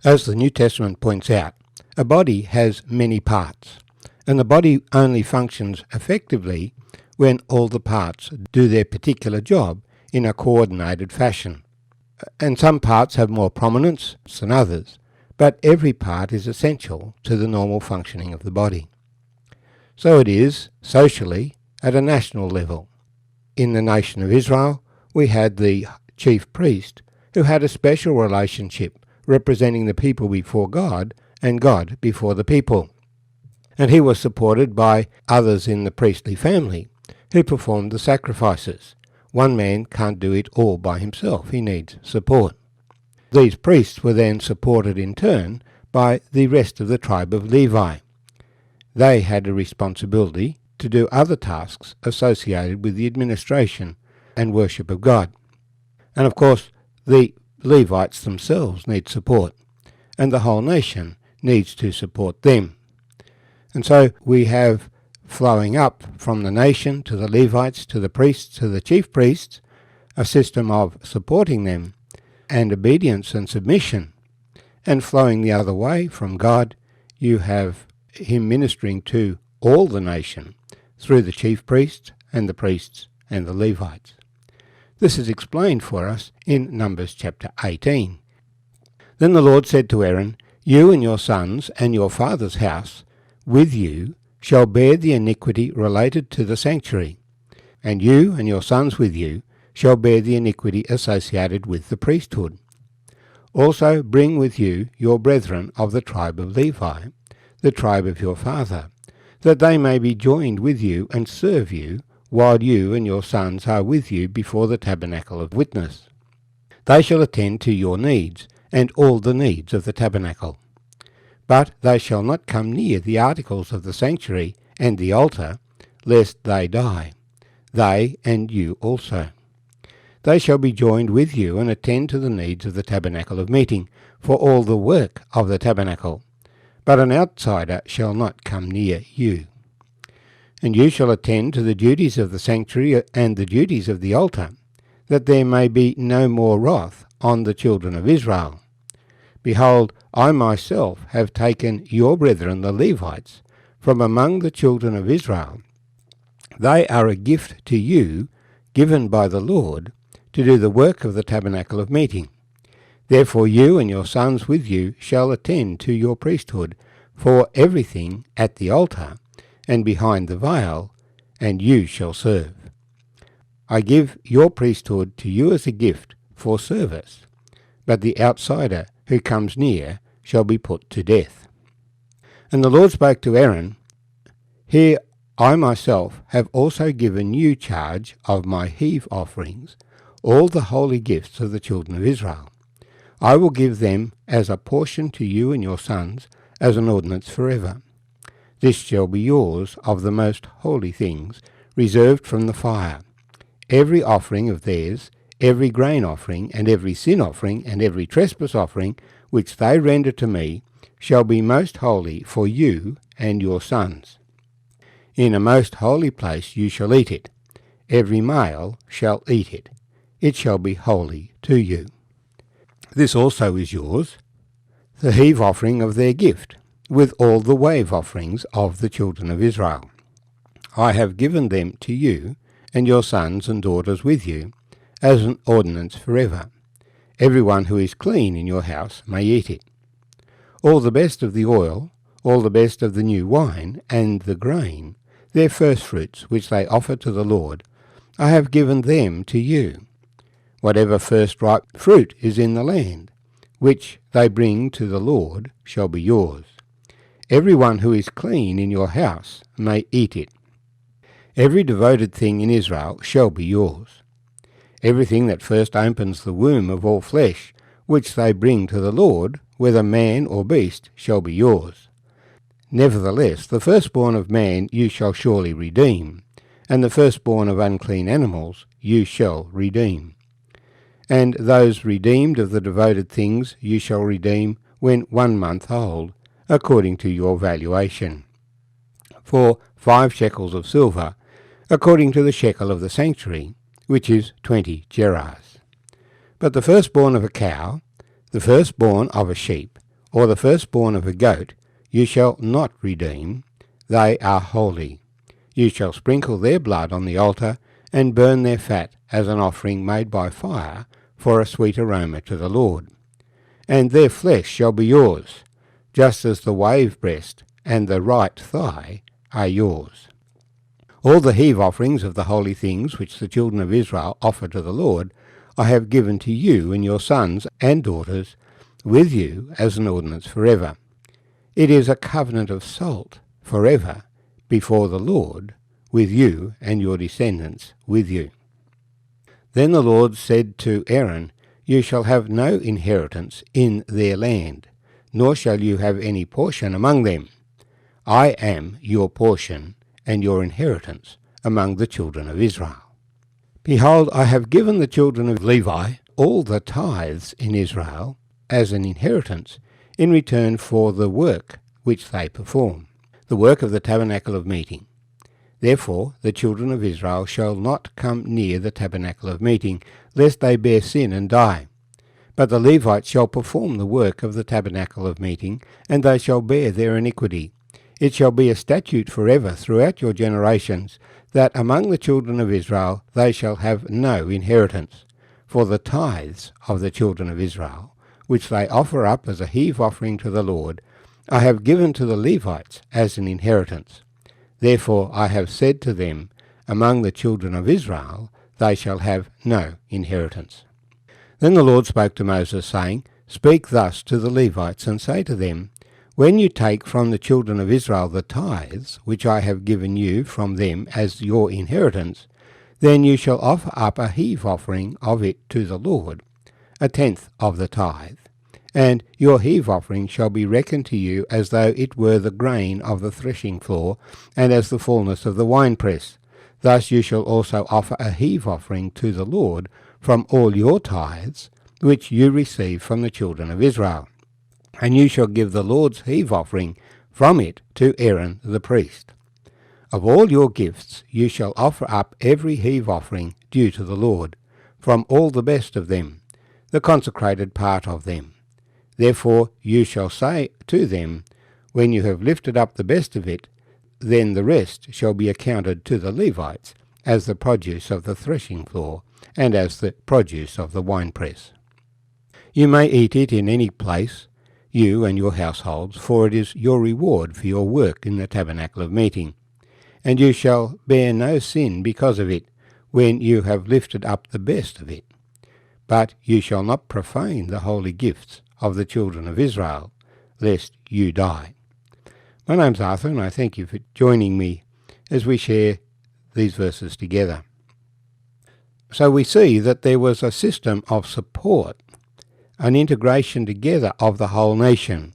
As the New Testament points out, a body has many parts, and the body only functions effectively when all the parts do their particular job in a coordinated fashion. And some parts have more prominence than others, but every part is essential to the normal functioning of the body. So it is, socially, at a national level. In the nation of Israel, we had the chief priest, who had a special relationship representing the people before God and God before the people. And he was supported by others in the priestly family, who performed the sacrifices. One man can't do it all by himself, he needs support. These priests were then supported in turn by the rest of the tribe of Levi. They had a responsibility to do other tasks associated with the administration and worship of God. And of course, the Levites themselves need support, and the whole nation needs to support them. And so we have flowing up from the nation to the Levites, to the priests, to the chief priests, a system of supporting them and obedience and submission. And flowing the other way from God, you have him ministering to all the nation through the chief priests and the Levites. This is explained for us in Numbers chapter 18. Then the Lord said to Aaron, "You and your sons and your father's house with you shall bear the iniquity related to the sanctuary, and you and your sons with you shall bear the iniquity associated with the priesthood. Also bring with you your brethren of the tribe of Levi, the tribe of your father, that they may be joined with you and serve you, while you and your sons are with you before the tabernacle of witness. They shall attend to your needs, and all the needs of the tabernacle. But they shall not come near the articles of the sanctuary and the altar, lest they die, they and you also. They shall be joined with you and attend to the needs of the tabernacle of meeting, for all the work of the tabernacle. But an outsider shall not come near you. And you shall attend to the duties of the sanctuary and the duties of the altar, that there may be no more wrath on the children of Israel. Behold, I myself have taken your brethren the Levites from among the children of Israel. They are a gift to you, given by the Lord, to do the work of the tabernacle of meeting. Therefore you and your sons with you shall attend to your priesthood for everything at the altar and behind the veil, and you shall serve. I give your priesthood to you as a gift for service, but the outsider who comes near shall be put to death." And the Lord spoke to Aaron, "Here I myself have also given you charge of my heave offerings, all the holy gifts of the children of Israel. I will give them as a portion to you and your sons, as an ordinance forever. This shall be yours of the most holy things, reserved from the fire. Every offering of theirs, every grain offering, and every sin offering, and every trespass offering, which they render to me, shall be most holy for you and your sons. In a most holy place you shall eat it. Every male shall eat it. It shall be holy to you. This also is yours, the heave offering of their gift, with all the wave offerings of the children of Israel. I have given them to you, and your sons and daughters with you, as an ordinance forever. Everyone who is clean in your house may eat it. All the best of the oil, all the best of the new wine, and the grain, their firstfruits which they offer to the Lord, I have given them to you. Whatever first ripe fruit is in the land, which they bring to the Lord, shall be yours. Everyone who is clean in your house may eat it. Every devoted thing in Israel shall be yours. Everything that first opens the womb of all flesh, which they bring to the Lord, whether man or beast, shall be yours. Nevertheless, the firstborn of man you shall surely redeem, and the firstborn of unclean animals you shall redeem. And those redeemed of the devoted things you shall redeem when 1 month old, according to your valuation. For 5 shekels of silver, according to the shekel of the sanctuary, which is 20 gerahs. But the firstborn of a cow, the firstborn of a sheep, or the firstborn of a goat you shall not redeem, they are holy. You shall sprinkle their blood on the altar, and burn their fat as an offering made by fire for a sweet aroma to the Lord. And their flesh shall be yours, just as the wave breast and the right thigh are yours. All the heave offerings of the holy things which the children of Israel offer to the Lord I have given to you and your sons and daughters with you as an ordinance forever. It is a covenant of salt forever before the Lord, with you and your descendants with you. Then the Lord said to Aaron, You shall have no inheritance in their land, nor shall you have any portion among them. I am your portion and your inheritance among the children of Israel. Behold, I have given the children of Levi all the tithes in Israel as an inheritance in return for the work which they perform, the work of the tabernacle of meeting. Therefore the children of Israel shall not come near the tabernacle of meeting, lest they bear sin and die. But the Levites shall perform the work of the tabernacle of meeting, and they shall bear their iniquity. It shall be a statute forever throughout your generations, that among the children of Israel they shall have no inheritance. For the tithes of the children of Israel, which they offer up as a heave offering to the Lord, I have given to the Levites as an inheritance. Therefore I have said to them, Among the children of Israel they shall have no inheritance. Then the Lord spoke to Moses, saying, Speak thus to the Levites, and say to them, When you take from the children of Israel the tithes, which I have given you from them as your inheritance, then you shall offer up a heave offering of it to the Lord, 1/10 of the tithe. And your heave offering shall be reckoned to you as though it were the grain of the threshing floor, and as the fullness of the winepress. Thus you shall also offer a heave offering to the Lord from all your tithes, which you receive from the children of Israel. And you shall give the Lord's heave offering from it to Aaron the priest. Of all your gifts you shall offer up every heave offering due to the Lord, from all the best of them, the consecrated part of them. Therefore you shall say to them, When you have lifted up the best of it, then the rest shall be accounted to the Levites as the produce of the threshing floor, and as the produce of the winepress. You may eat it in any place, you and your households, for it is your reward for your work in the tabernacle of meeting. And you shall bear no sin because of it, when you have lifted up the best of it. But you shall not profane the holy gifts of the children of Israel, lest you die. My name's Arthur, and I thank you for joining me as we share these verses together. So we see that there was a system of support, an integration together of the whole nation.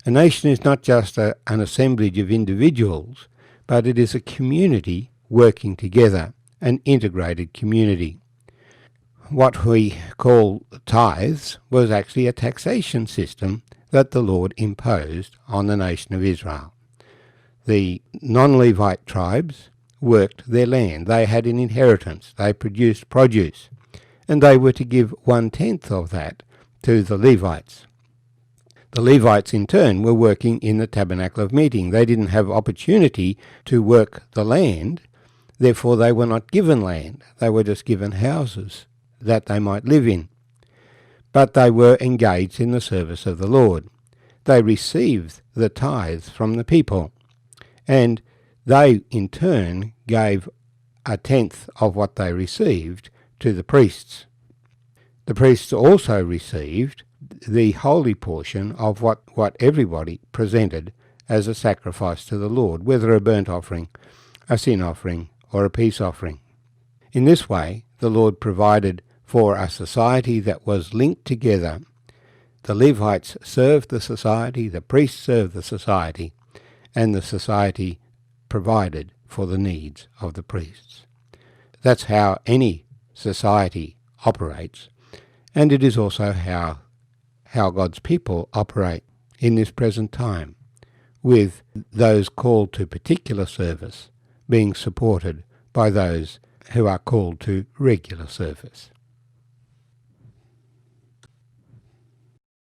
A nation is not just an assemblage of individuals, but it is a community working together, an integrated community. What we call tithes was actually a taxation system that the Lord imposed on the nation of Israel. The non-Levite tribes worked their land. They had an inheritance. They produced produce, and they were to give 1/10 of that to the Levites. The Levites in turn were working in the tabernacle of meeting. They didn't have opportunity to work the land, therefore they were not given land. They were just given houses that they might live in. But they were engaged in the service of the Lord. They received the tithes from the people, and they in turn gave 1/10 of what they received to the priests. The priests also received the holy portion of what everybody presented as a sacrifice to the Lord, whether a burnt offering, a sin offering, or a peace offering. In this way, the Lord provided for a society that was linked together. The Levites served the society, the priests served the society, and the society provided for the needs of the priests. That's how any society operates, and it is also how God's people operate in this present time, with those called to particular service being supported by those who are called to regular service.